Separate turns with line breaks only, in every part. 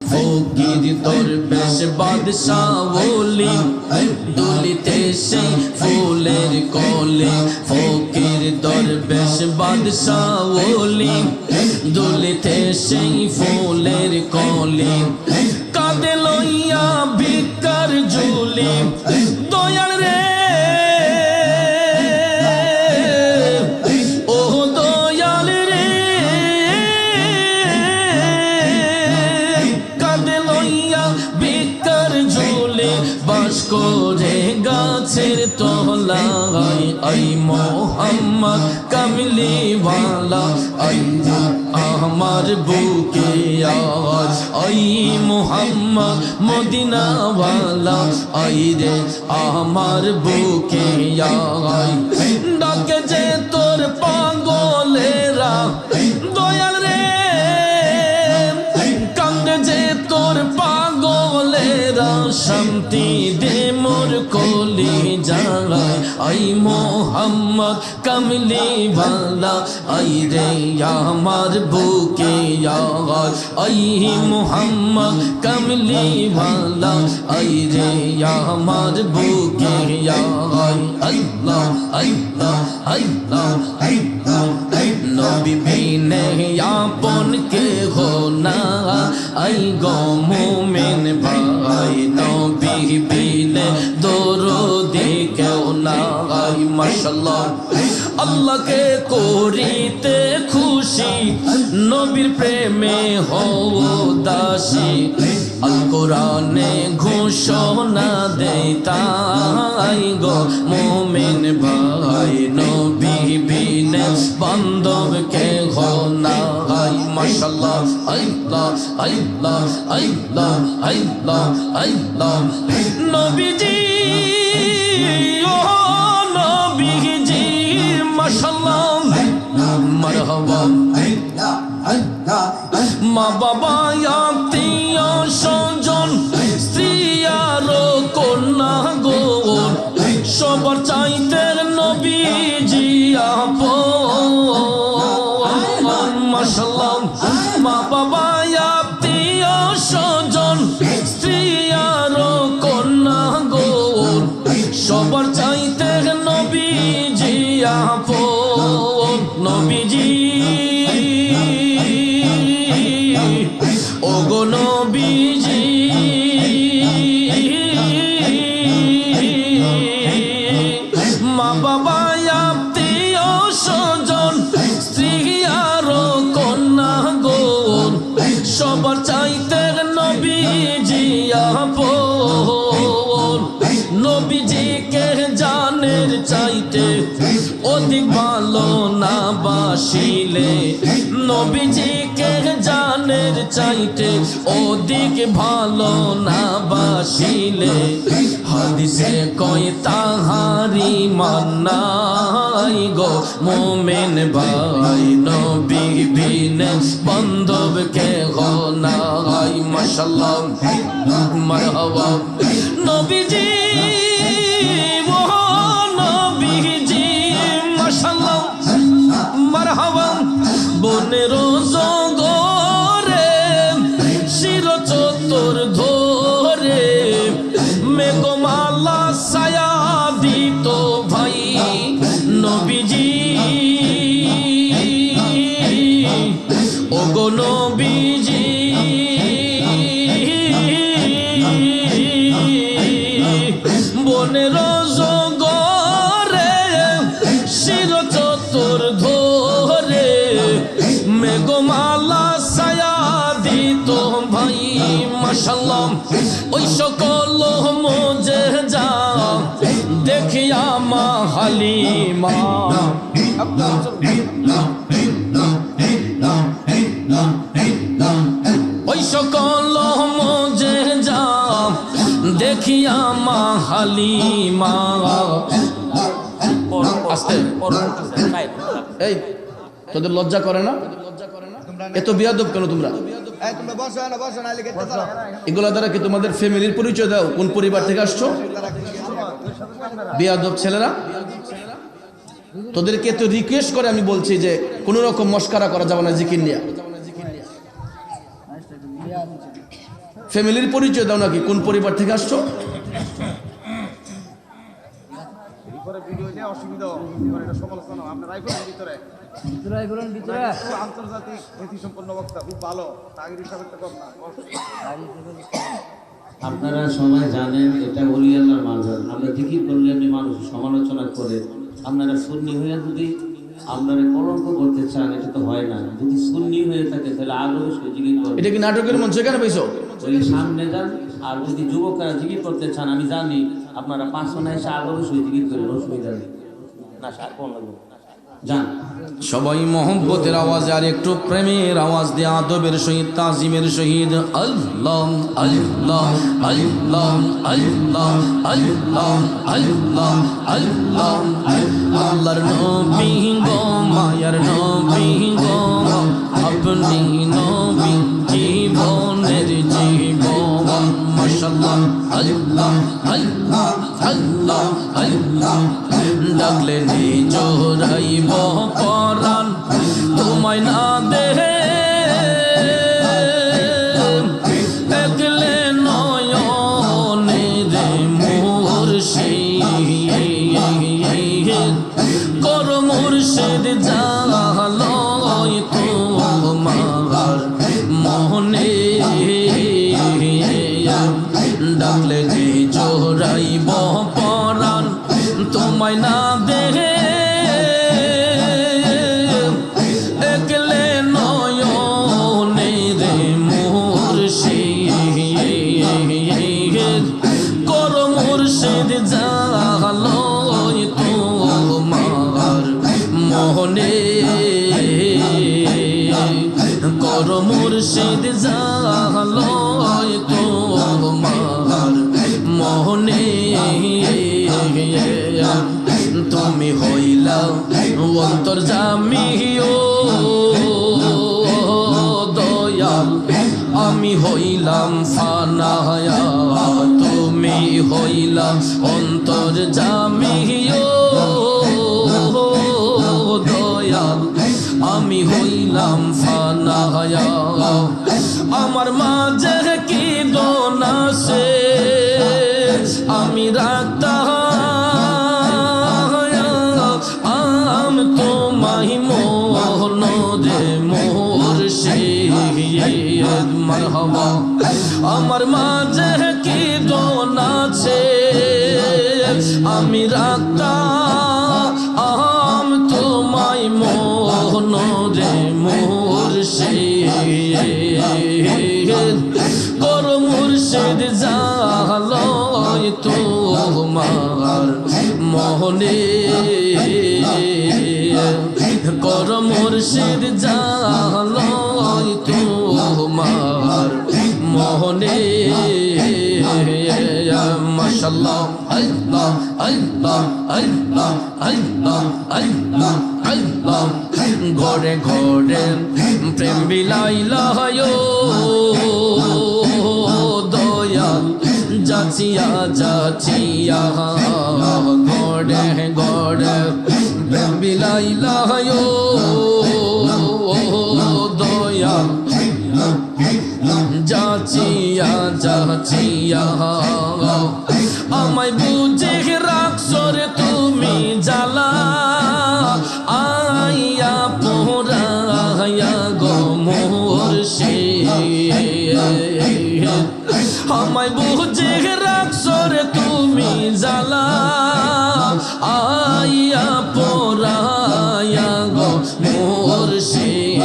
ফকির দরবেশ বাদশাহ ওলি দুলিতে সেই ফুলের কলি ফকির দরবেশ বাদশাহ ওলি দুলিতে সেই ফুলের কলি কাঁধে লইয়া ভিক্ষার ঝুলি দয়াল রে করে গাছের তলায় আই মোহাম্মদ কামলি ওয়ালা আই আমার বুকে আজ আই মোহাম্মদ মদিনা ওয়ালা আই রে আমার বুকে আয় ডাকে যে তোর পাগলেরা দয়াল রে কান্দে যে তোর পাগলেরা শান্তি দে মোর কলি জাগায় আই মোহাম্মদ কামলি ওয়ালা আই রে আমার বুকে আয় আই মোহাম্মদ কামলি ওয়ালা আই রে আমার বুকে আয় আল্লাহ আল্লাহ আল্লাহ আল্লাহ নবী বিনে আপন কে হো না আই গো মুমিন ভাই নবী বিনে দরুদি কেউ না আই মাশাআল্লাহ আল্লাহকে করিতে খুশি নবীর প্রেমে হও দাসী আল কোরআনে ঘোষণা দেয় তাই গো মুমিন ভাই নবী বিনে বান্ধব কে হো না আই মাশাআল্লাহ আল্লাহ আল্লাহ আল্লাহ আল্লাহ আল্লাহ নবীজি ও নবীজি মাশাআল্লাহ মারহাবা মা বাবা আত্মীয় স্বজন স্ত্রী আর কন্যা গো সবার চাইতে নবীজি আপন মাশাআল্লাহ মা বাবা আত্মীয় স্বজন স্ত্রী আর কন্যা গো সবার চাইতে নবীজি আপন নবীজি ওগো নবীজি মা বাবা আত্মীয় স্বজন স্ত্রী আর কন্যা গো সবার চাইতে নবীজি আপন নবীজিকে জানের চাইতে অধিক ভালো না বাসিলে নবীজিকে জানের চাইতে অধিক ভালো না বাসিলে হাদিসে কয় তাহারি মান্নাই গো মুমিন ভাই নবী বিনে বান্ধব কে হো না আই মাশাআল্লাহ মারহাবা নবীজি ও নবীজি মাশাআল্লাহ মারহাবা বনের জঙ্গলে শির চত্বর ধরে মেঘমালা ছায়া দিত ভাই নবীজি ওগো নবীজি বনের জঙ্গলে শির চত্বর ধরে মেঘমালা ছায়া দিত ভাই মাশাআল্লাহ ওই সকল মুজিজা দেখিয়া মা হালিমা ওই সকল মুজিজা দেখিয়া মা হালিমা আস্তে এই তোদের লজ্জা করে না এত বিয়াদব কেন তোমরা এগুলা দ্বারা কি তোমাদের ফ্যামিলির পরিচয় দাও কোন পরিবার থেকে আসছো বিয়াদব ছেলেরা তোদেরকে তো রিকোয়েস্ট করে আমি বলছি যে কোনো রকম মস্কারা করা যাবে না জিকির নিয়ে ফ্যামিলির পরিচয় দাও নাকি, কোন পরিবার থেকে আসছো?
আন্তর্জাতিক খ্যাতিসম্পন্ন বক্তা, খুব ভালো।
আপনারা সবাই জানেন এটা ওলি আল্লাহর মাজার। আমরা জিকির করলে এমনি মানুষ সমালোচনা করে। আপনারা সুন্নি হয়ে যদি আপনারা কলঙ্ক করতে চান, এটা তো হয় না। যদি সুন্নি হয়ে থাকে তাহলে আরো বেশি জিকির করবেন।
এটা কি নাটকের মঞ্চ, এখানে পাইছো?
ওই সামনে যান। আর যদি যুবকরা জিকির করতে চান, আমি জানি আপনারা 500 না এসে আরো বেশি জিকির করেন, অসুবিধা নেই। না সার কোন লাগবে যান।
সবাই মহব্বতের আওয়াজে আর একটু প্রেমের আওয়াজ দিয়ে আদবের সহিত তাজিমের সহিত আল্লাহ আল্লাহ আল্লাহ আল্লাহ আল্লাহ আল্লাহ আল্লাহ আল্লাহর নবী গো, মায়ার নবী গো, আপনি নবী জীবনের জীবন। মাশাআল্লাহ আল্লাহ আল্লাহ আল্লাহ আল্লাহ ডাকলে নিজরাইব পরাণ, তোমায় না দেহে দেখলে নয়নে রে মুর্শিদ, কর মুর্শিদ জালয় তোমার মনে, ডাকলে নিজরাইব পরাণ, তোমায় না দেহে একলে নয়নে রে মুর্শিদ, কর মুর্শিদ জালয় তোমার মনে, কর মুর্শিদ জালয় তোমার মনে। তুমি হইলা অন্তর্যামী ও দয়াল, আমি হইলাম ফানায়া, তুমি হইলা অন্তর্যামী ও দয়াল, আমি হইলাম ফানায়া। আমার মাঝে কি দোন আছে আমি রাখতাম, তোমায় মোহন রে মুর্শিদ মারহাবা। আমার মাঝে কি দোন আছে আমি রাখতাম, তোমায় মোহন রে মুর্শিদ, কর মুর্শিদ জালয় তোমার মনে, কর মুর্শিদ জালয় তোমার মনে। মাশাআল্লাহ আল্লাহ আল্লাহ আল্লাহ আল্লাহ আল্লাহ আল্লাহ ঘরে ঘরে প্রেম বিলাইলা দয়াল, যাচিয়া যাচিয়া গড়ে গড়ে প্রেম বিলাইলা দয়াল, যাচিয়া যাচিয়া আমায় বুঝে রাখছো রে তুমি জ্বালা, আইয়া পোড়াইয়া গো মুর্শিদ, আমায় বুঝে রাখছো রে তুমি জ্বালা, আইয়া পোড়াইয়া গো মুর্শিদ,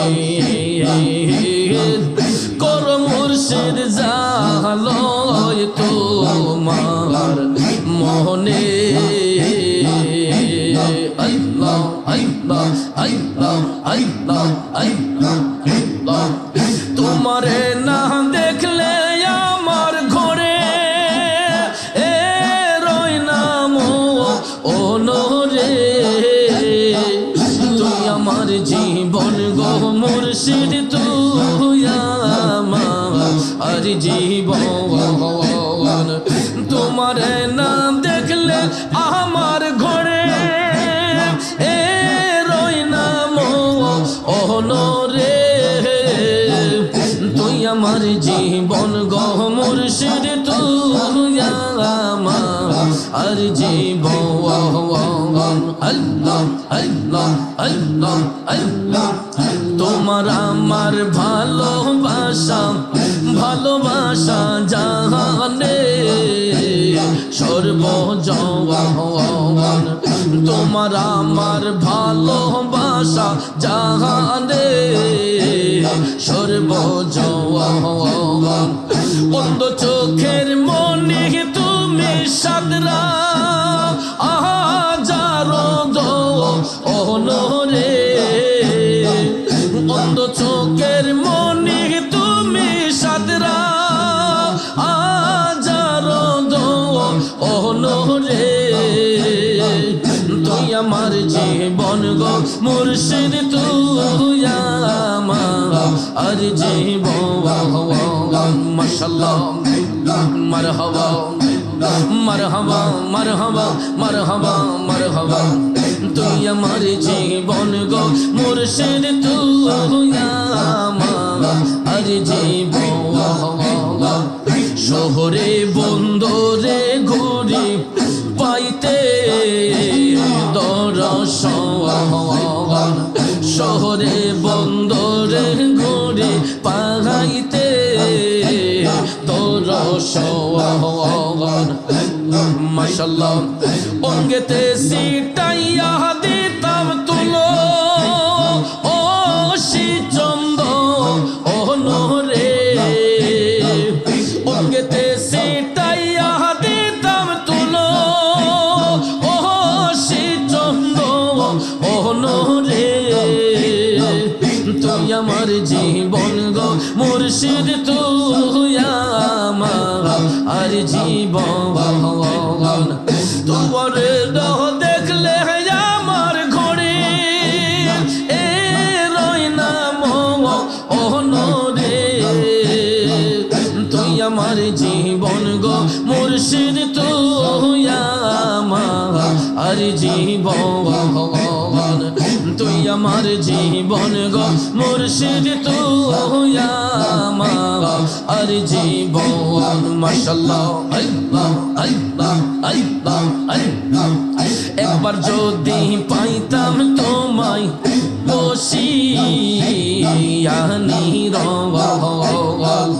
কর মুর্শিদ জালয় তোমার মনে। আল্লাহ আল্লাহ আল্লাহ আল্লাহ আল্লাহ আল্লাহ তোমারে না দেখলে আমার ঘরে এ রই নাম ওনরে, তুই আমার জীবন গো মুর্শিদ, তুই আমার আর জীবন, তোমার নাম দেখলে আমার ঘরে এ রই নাম ওনরে, তুই আমার জীবন গো মুর্শিদ তুই আমার আর জীবন আল্লাহ আল্লাহ আল্লাহ আল্লাহ তোমার আমার ভালোবাসা ভালোবাসা জাহানে সর্বজওয়ান তোমার আমার ভালোবাসা জাহানে সর্বজওয়ান অন্ধ চোখের মনে তুমি সাদরা আহাজারো দো অনরে অন্ধ চোখের মনে তুমি সাদরা আহাজারো দো অনরে তুই আমার জীবন গো মুর্শিদ তুই আমার আর জীবন মাশাআল্লাহ মারহাবা মারহাবা মারহাবা মারহাবা মারহাবা তুই আমার জীবন গো মুর্শিদ তুই আমার আর জীবন শহরে বন্দরে ঘুরি পাইতে দর্শন শহরে বন্দরে ঘুরি পাইতে দর্শন মাশাআল্লাহ অঙ্গেতে সিটাইয়া দিতাম তুলো ও শ্রীচন্দ ও নরে অঙ্গেতে সিটাইয়া দিতাম তুলো ও শ্রীচন্দ ও নরে তুই আমার জীবন গো মুর্শিদ তুই আমার আর জীবন তোমার দেহ দেখলে আমার ঘরে এ রই নাম অনরে তুই আমার জীবন গো মুর্শিদ তুই আমার আর জীবন তুই আমার জীবন গো মুর্শিদ তুই আমার আর জীবন মাশাআল্লাহ আল্লাহ আল্লাহ আল্লাহ আল্লাহ একবার যদি পাইতাম তোমায় বসিয়া নীরবল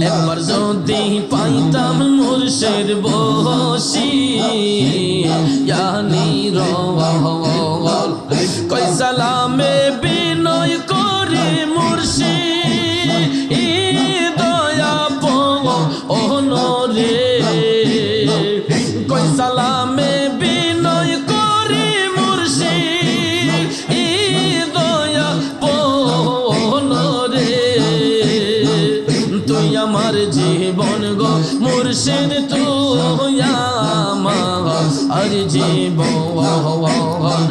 একবার যদি পাইতাম মুর্শিদ বসিয়া নীরবল কই সালামে বিনয় করে মুর্শিদ দয়া পনরে কই সালামে বিনয় করে মুর্শিদ দয়া পনরে তুই আমার জীবন গো মুর্শিদ তুই আমার আর জীবন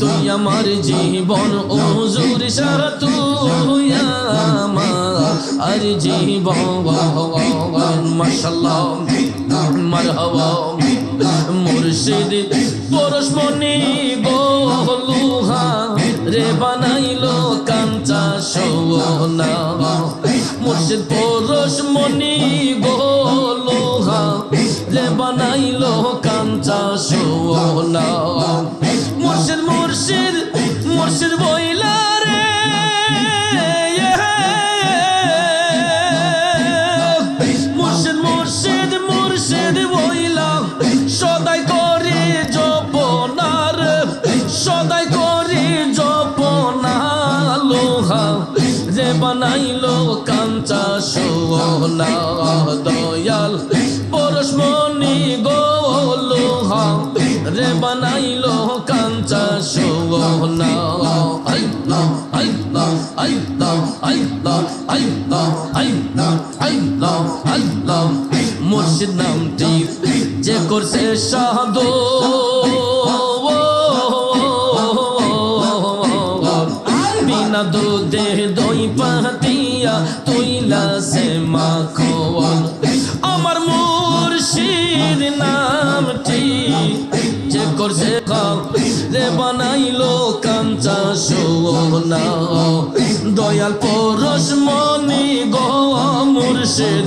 তুই আমার জীবন হুজুর শাহ তুই আমার আর জীবন মাশাআল্লাহ মারহাবা মুর্শিদ পরশমণি গোলুহা রে বানাইলো কাঞ্চা সোনা মুর্শিদ পরশমণি গোলুহা রে বানাইলো কাঞ্চা সোনা মুর্শিদ মুর্শিদ মুর্শিদ বইলা রে মুর্শিদ মুর্শিদ মুর্শিদ বইলা সদাই করে জপনার সদাই করে জপনা লোহা রে বানাইলো কাঞ্চা সোনা দয়াল পরশমণি গোলুহা রে বানাইলো কাঞ্চা সোনা আল্লাহ আল্লাহ আল্লাহ আল্লাহ আল্লাহ আল্লাহ আল্লাহ আল্লাহ মুর্শিদ নামটি যে করছে সাধু বিনা দুধে দই পাতিয়া তুইলা সে মাখন আমার মুর্শিদ নামটি যে করছে রে বানাইলো কাঞ্চা সোনা দয়াল পরশমণি গো মুর্শিদ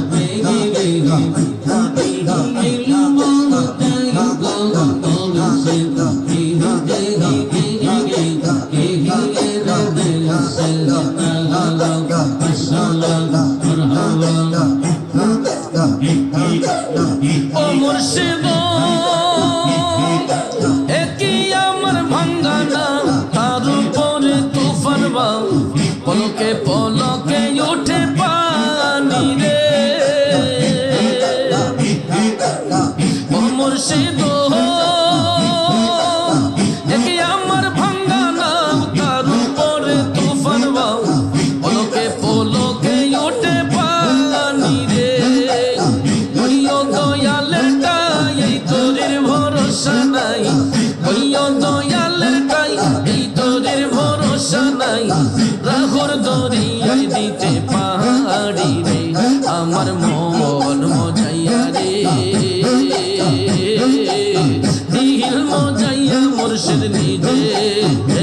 ও মুর্শিদ একই আমার ভাঙ্গা না তার উপরে তুফান বাউ পলকে পলকে উঠে পানি রে ও মুর্শিদ একই আমার ভাঙ্গা না তার উপরে তুফান বাউ পলকে পলকে উঠে পানি রে ওইও দয়ালের টাই এই তোরের ভরসা নাই ওইও দয়ালের টাই এই তোরের ভরসা নাই রাহুর দরিয়ায় দিতে পাহাড়ি রে আমার মন মজাইয়া রে দিল মজাইয়া মুর্শিদ নিজে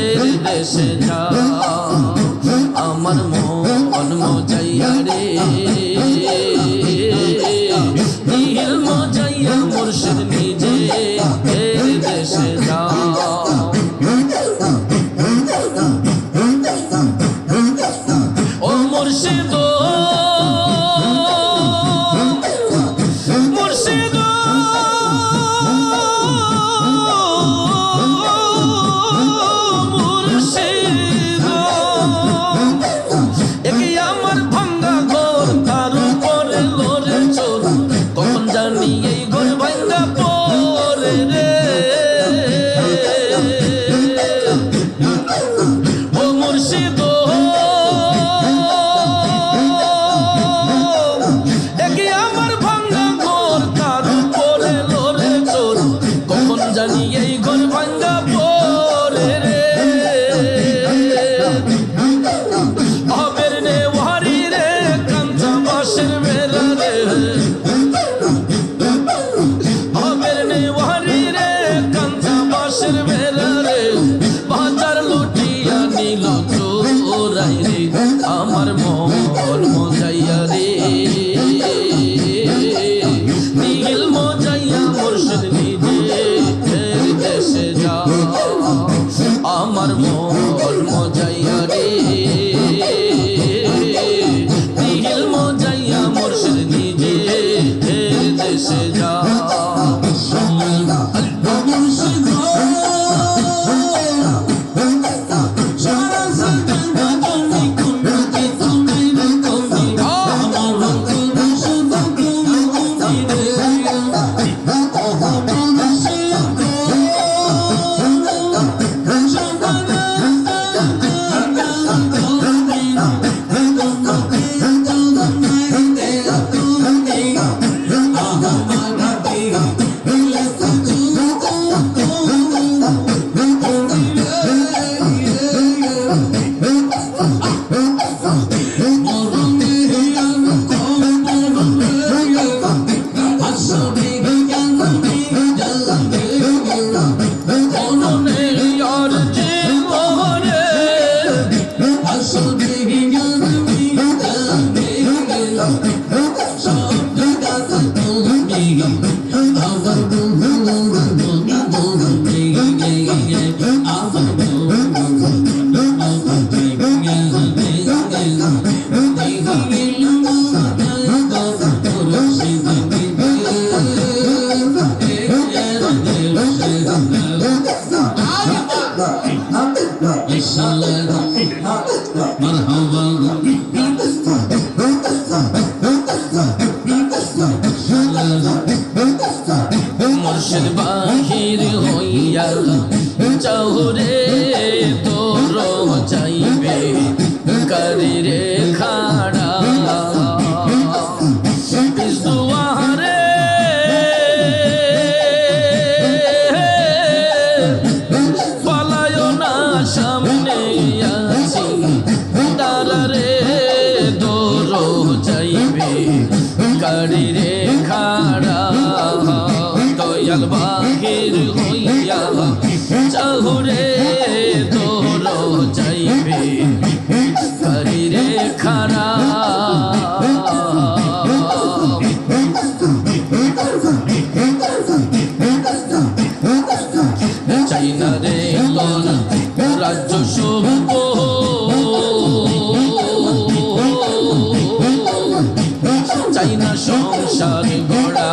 এর দেশে যা আমার মন মজাইয়া রে দিল মজাইয়া মুর্শিদ নিজে এর দেশে যা ও মুর্শিদ মুর্শিদ মুর্শিদ একই আমার ভাঙ্গা ঘর তার উপরে লোরে চোর কখন জানি এই ঘর ভাঙ্গা পরে রে ও মুর্শিদ একই আমার ভাঙ্গা ঘর তার উপরে লোরে চোর কখন জানি এই ঘর ভাঙ্গা পরে রে আবের নে ওয়ারি রে কাঞ্চা বাসের বেলা রে আবের নে ওয়ারি রে কাঞ্চা বাসের বেলা রে বাজার লুটিয়া নিল চোরাই রে আমার মন মজাইয়া রে নীল মজাইয়া মুর্শিদ নিজে এর দেশে যা আমার মন মজাইয়া রে নীল মজাইয়া মুর্শিদ নিজে এর দেশে যা মুর্শিদ বাহির হইয়া চাহুরে তোর চাইবে করি রে খাড়া দুয়ারে পালায় না সামনে আছি দাঁড়ারে তোর চাইবে করি রে খাড়া দয়াল বাহির হইয়া চাহুরে তোর চাইবে করি রে খাড়া চাই না রে তোর রাজ্য শুভ চাই না সংসার গড়া,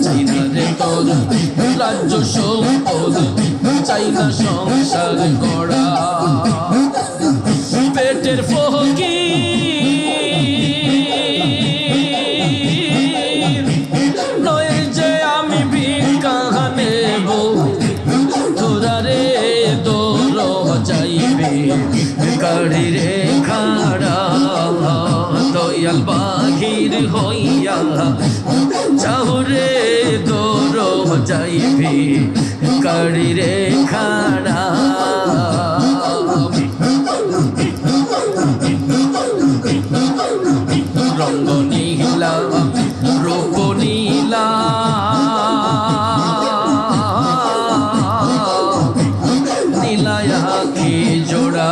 চাই না রে তোর রাজ্য সম্পদ, চাই না সংসার গড়া। পেটের ফকির নয় যে আমি ভিক্ষা নেব, তোরা রে দোর যাইবে কাড়ি রে খাড়া। দয়াল বাহির হইয়া যাও রে দোর যাইবে কাড়ি রে খাড়া। রঙ্গ নীলা রূপ নীলা নীলায় আঁখি জোড়া,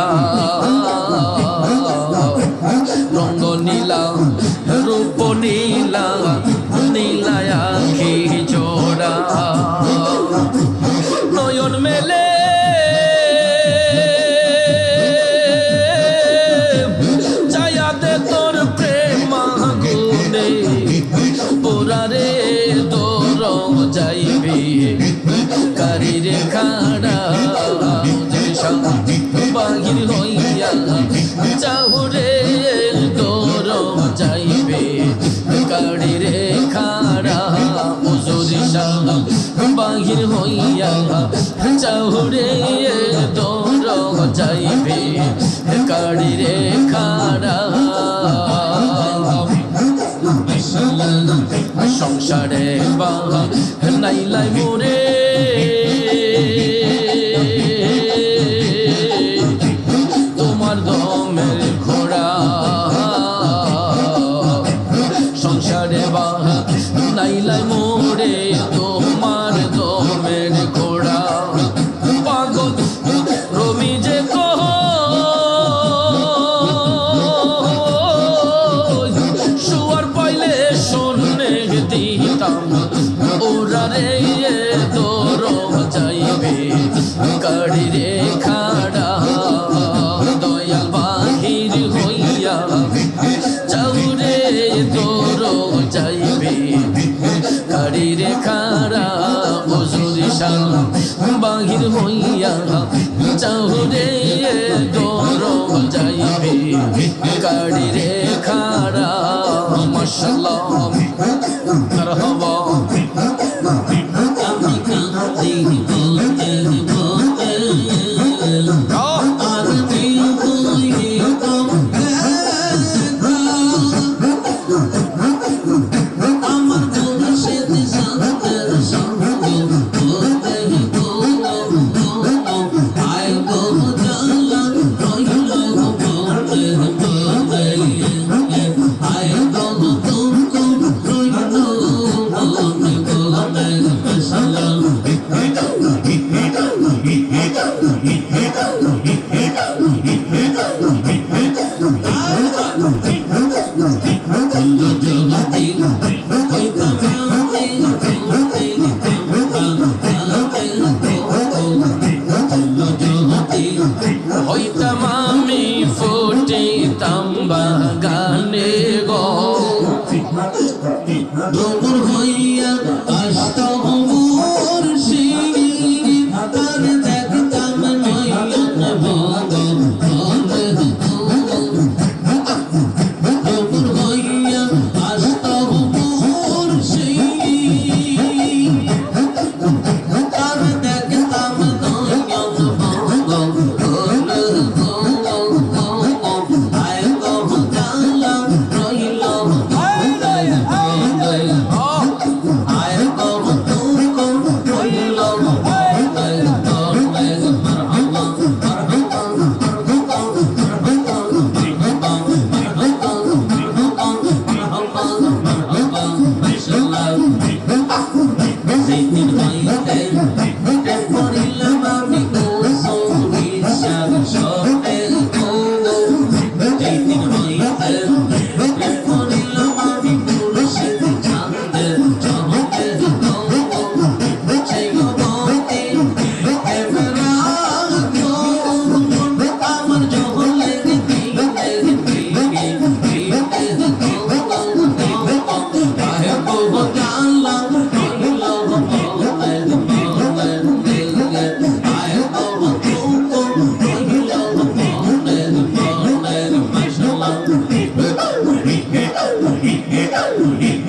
রঙ্গ নীলা রূপ নীলা নীলায় আঁখি জোড়া। নয়ন মেলে যায়াতে তোর প্রেম আগুনে, পোরা রে তোর যাইবে কারি রে খাড়া। বাহির হইয়া যাও রে তোর যাইবে কারি রে খাড়া। হুজুরি শাহ বাহির হইয়া যাও রে তোর যাইবে কারি রে খাড়া। সংসারে বা নাইলাই মোরে তোমার দমের ঘোড়া, সংসারে বা নাইলাই মোরে তোমার দমের ঘোড়া। পাগল রবি যে কহ শুয়ার পাইলে শোনে দিতাম, ওরা রে তোর যাইবে কাড়ি রে খাড়া। দয়াল বাহির হইয়া যাও রে তোর যাইবে কাড়ি রে খাড়া। হুজুরি শাহ বাহির হইয়া যাও রে তোর যাইবে কাড়ি রে খাড়া। মাশাআল্লাহ মারহাবা। আমি কাঁদি বলতে বলতে আর দিল বলি আমার মুর্শিদ শান্তের সঙ্গ বলতে আয় গো জালা রইল বলতে বলতে আয় গো তুমকো রইল বলতে বলতে সালাম। হইতাম আমি ফুটিতাম বাগানে গো, ডুবুর হইয়া আসতাম মুর্শিদ, আর দেখতাম নয়ন ভঙ্গ ডুবুর হইয়া
মুরিদ